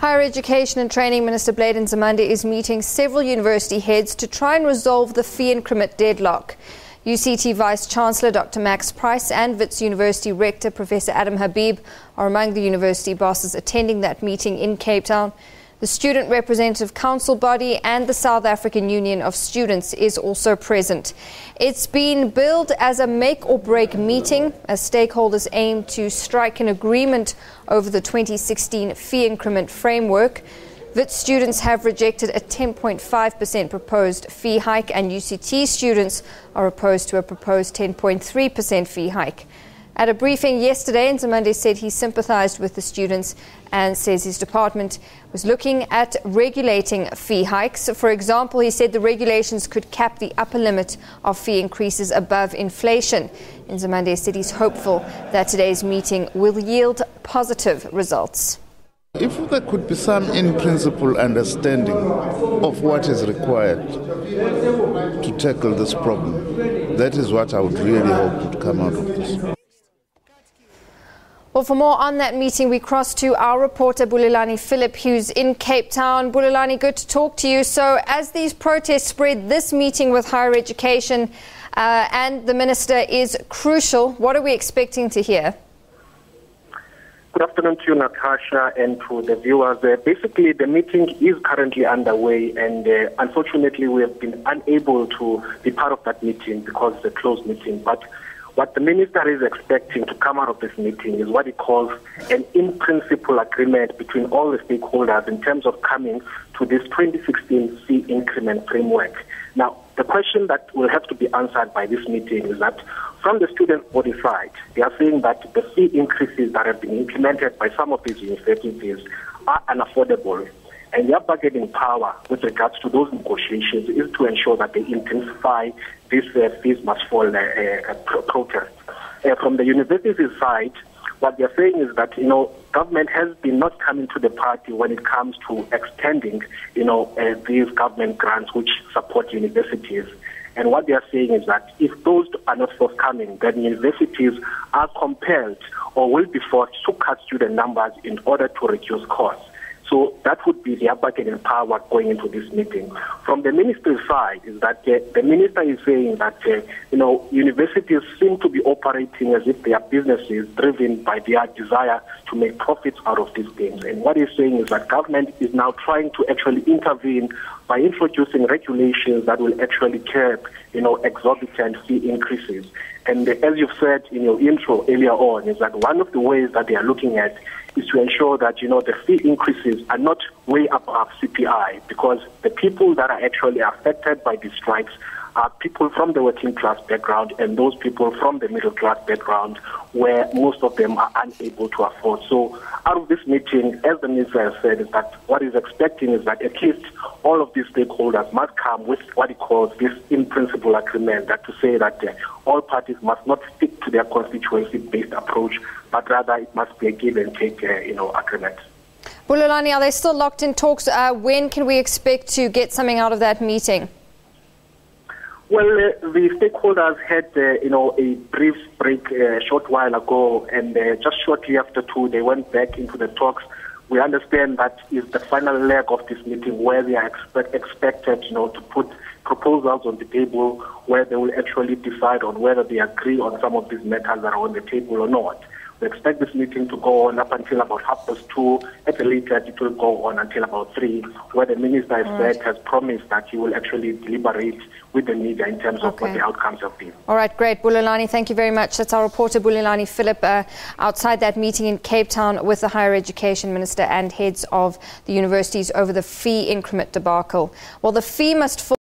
Higher Education and Training Minister Nzimande is meeting several university heads to try and resolve the fee increment deadlock. UCT Vice Chancellor Dr. Max Price and Wits University Rector Professor Adam Habib are among the university bosses attending that meeting in Cape Town. The Student Representative Council body and the South African Union of Students is also present. It's been billed as a make-or-break meeting as stakeholders aim to strike an agreement over the 2016 fee increment framework. Wits students have rejected a 10.5% proposed fee hike, and UCT students are opposed to a proposed 10.3% fee hike. At a briefing yesterday, Nzimande said he sympathized with the students and says his department was looking at regulating fee hikes. For example, he said the regulations could cap the upper limit of fee increases above inflation. Nzimande said he's hopeful that today's meeting will yield positive results. If there could be some in-principle understanding of what is required to tackle this problem, that is what I would really hope would come out of this. Well, for more on that meeting, we cross to our reporter Bulelani Phillip, who's in Cape Town. Bulelani, good to talk to you. So as these protests spread, this meeting with higher education and the minister is crucial. What are we expecting to hear? Good afternoon to you, Natasha, and to the viewers. Basically, the meeting is currently underway, and unfortunately, we have been unable to be part of that meeting because it's a closed meeting. But what the minister is expecting to come out of this meeting is what he calls an in-principle agreement between all the stakeholders in terms of coming to this 2016 fee increment framework. Now, the question that will have to be answered by this meeting is that from the student body side, they are saying that the fee increases that have been implemented by some of these universities are unaffordable. And their bargaining power with regards to those negotiations is to ensure that they intensify this fees must fall protest. From the university side, what they're saying is that, government has been not coming to the party when it comes to extending, these government grants which support universities. And what they are saying is that if those are not forthcoming, then universities are compelled or will be forced to cut student numbers in order to reduce costs. So that would be their bargaining power going into this meeting. From the minister's side, is that the minister is saying that universities seem to be operating as if their businesses driven by their desire to make profits out of these things. And what he's saying is that government is now trying to actually intervene by introducing regulations that will actually curb, exorbitant fee increases. And as you've said in your intro earlier on, is that one of the ways that they are looking at is to ensure that, the fee increases are not way above CPI, because the people that are actually affected by these strikes are people from the working class background and those people from the middle class background where most of them are unable to afford. So out of this meeting, as the minister has said, is that what he's expecting is that at least all of these stakeholders must come with what he calls this in-principle agreement, that to say that all parties must not stick to their constituency-based approach, but rather it must be a give-and-take agreement. Bulelani, are they still locked in talks? When can we expect to get something out of that meeting? Well, the stakeholders had, a brief break a short while ago, and just shortly after 2, they went back into the talks. We understand that is the final leg of this meeting where they are expected, to put proposals on the table where they will actually decide on whether they agree on some of these matters that are on the table or not. We expect this meeting to go on up until about 2:30. At the latest, it will go on until about 3, where the minister has promised that he will actually deliberate with the media in terms of what the outcomes have been. All right, great. Bulelani, thank you very much. That's our reporter, Bulelani Phillip, outside that meeting in Cape Town with the Higher Education Minister and heads of the universities over the fee increment debacle. Well, the fee must fall